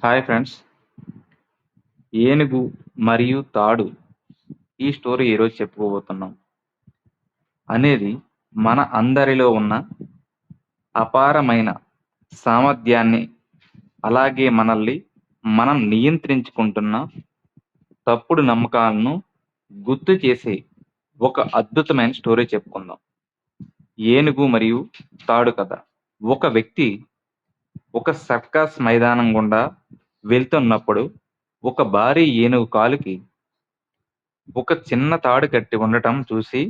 Hi friends. ఏనుగు మరియు తాడు ఈ స్టోరీ ఈరోజు చెప్పుకోబోతున్నాం. అనేది మన అందరిలో ఉన్న అపారమైన సామర్థ్యాన్ని, అలాగే మనల్ని మనం నియంత్రించుకుంటున్న తప్పుడు నమ్మకాలను గుర్తు చేసే ఒక అద్భుతమైన స్టోరీ చెప్పుకుందాం. ఏనుగు మరియు తాడు కథ. ఒక వ్యక్తి ఒక సర్కస్ మైదానం గుండా వెళ్తున్నప్పుడు ఒక భారీ ఏనుగు కాలుకి ఒక చిన్న తాడు కట్టి ఉండటం చూసి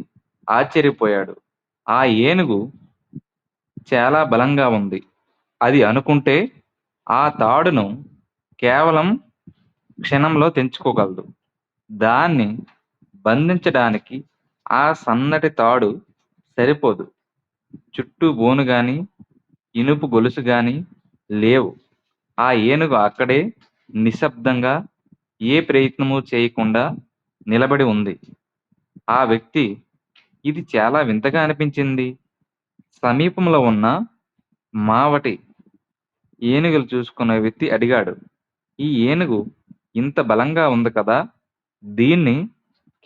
ఆశ్చర్యపోయాడు. ఆ ఏనుగు చాలా బలంగా ఉంది. అది అనుకుంటే ఆ తాడును కేవలం క్షణంలో తెంచుకోగలదు. దాన్ని బంధించడానికి ఆ సన్నటి తాడు సరిపోదు. చుట్టూ బోను గాని, ఇనుప గొలుసు గాని లేవు. ఆ ఏనుగు అక్కడే నిశ్శబ్దంగా ఏ ప్రయత్నమూ చేయకుండా నిలబడి ఉంది. ఆ వ్యక్తి ఇది చాలా వింతగా అనిపించింది. సమీపంలో ఉన్న మావటి ఏనుగులు చూసుకున్న వ్యక్తి అడిగాడు. ఈ ఏనుగు ఇంత బలంగా ఉంది కదా, దీన్ని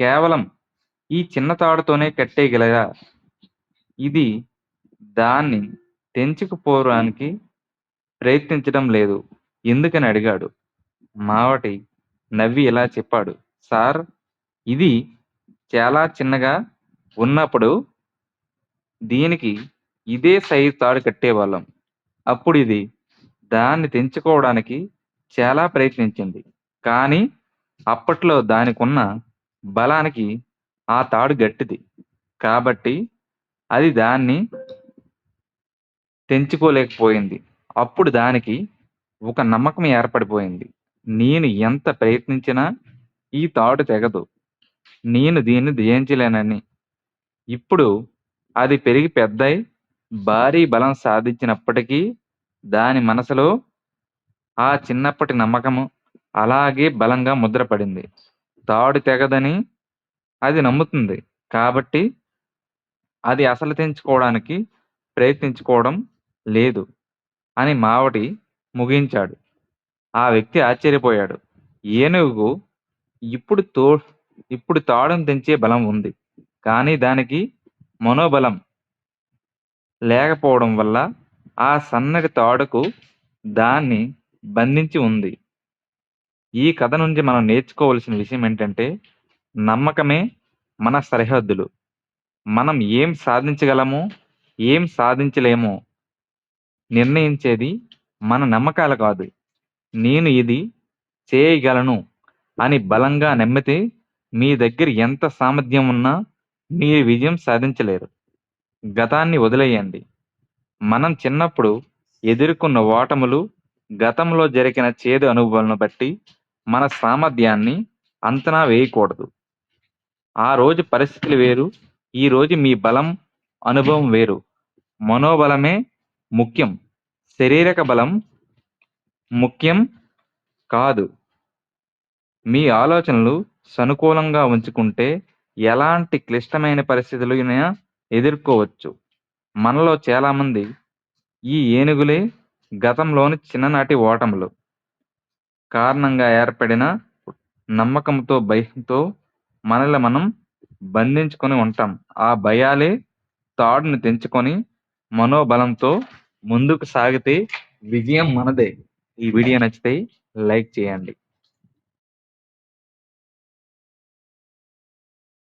కేవలం ఈ చిన్న తాడుతోనే కట్టేయగలదా? ఇది దాన్ని తెంచుకుపోవడానికి ప్రయత్నించడం లేదు ఎందుకని అడిగాడు. మావటి నవ్వి ఇలా చెప్పాడు, సార్, ఇది చాలా చిన్నగా ఉన్నప్పుడు దీనికి ఇదే సైజు తాడు కట్టేవాళ్ళం. అప్పుడు ఇది దాన్ని తెంచుకోవడానికి చాలా ప్రయత్నించింది. కానీ అప్పట్లో దానికున్న బలానికి ఆ తాడు గట్టిది. కాబట్టి అది దాన్ని తెంచుకోలేకపోయింది. అప్పుడు దానికి ఒక నమ్మకం ఏర్పడిపోయింది. నేను ఎంత ప్రయత్నించినా ఈ తాడు తెగదు. నేను దీన్ని జయించలేనని. ఇప్పుడు అది పెరిగి పెద్దయి భారీ బలం సాధించినప్పటికీ దాని మనసులో ఆ చిన్నప్పటి నమ్మకము అలాగే బలంగా ముద్రపడింది. తాడు తెగదని అది నమ్ముతుంది. కాబట్టి అది అసలు తెంచుకోవడానికి ప్రయత్నించుకోవడం లేదు అని మావటి ముగించాడు. ఆ వ్యక్తి ఆశ్చర్యపోయాడు. ఏనుగుకు ఇప్పుడు తో ఇప్పుడు తాడును తెంచే బలం ఉంది. కానీ దానికి మనోబలం లేకపోవడం వల్ల ఆ సన్నటి తాడుకు దాన్ని బంధించి ఉంది. ఈ కథ నుంచి మనం నేర్చుకోవాల్సిన విషయం ఏంటంటే, నమ్మకమే మన సరిహద్దులు. మనం ఏం సాధించగలమో, ఏం సాధించలేమో నిర్ణయించేది మన నమ్మకాలు కాదు. నేను ఇది చేయగలను అని బలంగా నమ్మితే మీ దగ్గర ఎంత సామర్థ్యం ఉన్నా మీరు విజయం సాధించలేరు. గతాన్ని వదిలేయండి. మనం చిన్నప్పుడు ఎదుర్కొన్న ఓటములు, గతంలో జరిగిన చేదు అనుభవాలను బట్టి మన సామర్థ్యాన్ని అంచనా వేయకూడదు. ఆ రోజు పరిస్థితులు వేరు, ఈ రోజు మీ బలం, అనుభవం వేరు. మనోబలమే ముఖ్యం. శారీరక బలం ముఖ్యం కాదు. మీ ఆలోచనలు సానుకూలంగా ఉంచుకుంటే ఎలాంటి క్లిష్టమైన పరిస్థితులైనా ఎదుర్కోవచ్చు. మనలో చాలామంది ఈ ఏనుగులే గతంలోని చిన్ననాటి ఓటములు కారణంగా ఏర్పడిన నమ్మకంతో, భయంతో మనల్ని మనం బంధించుకొని ఉంటాం. ఆ భయాలే తాడుని తెంచుకొని మనోబలంతో ముందుకు సాగితే విజయం మనదే. ఈ వీడియో నచ్చితే లైక్ చేయండి.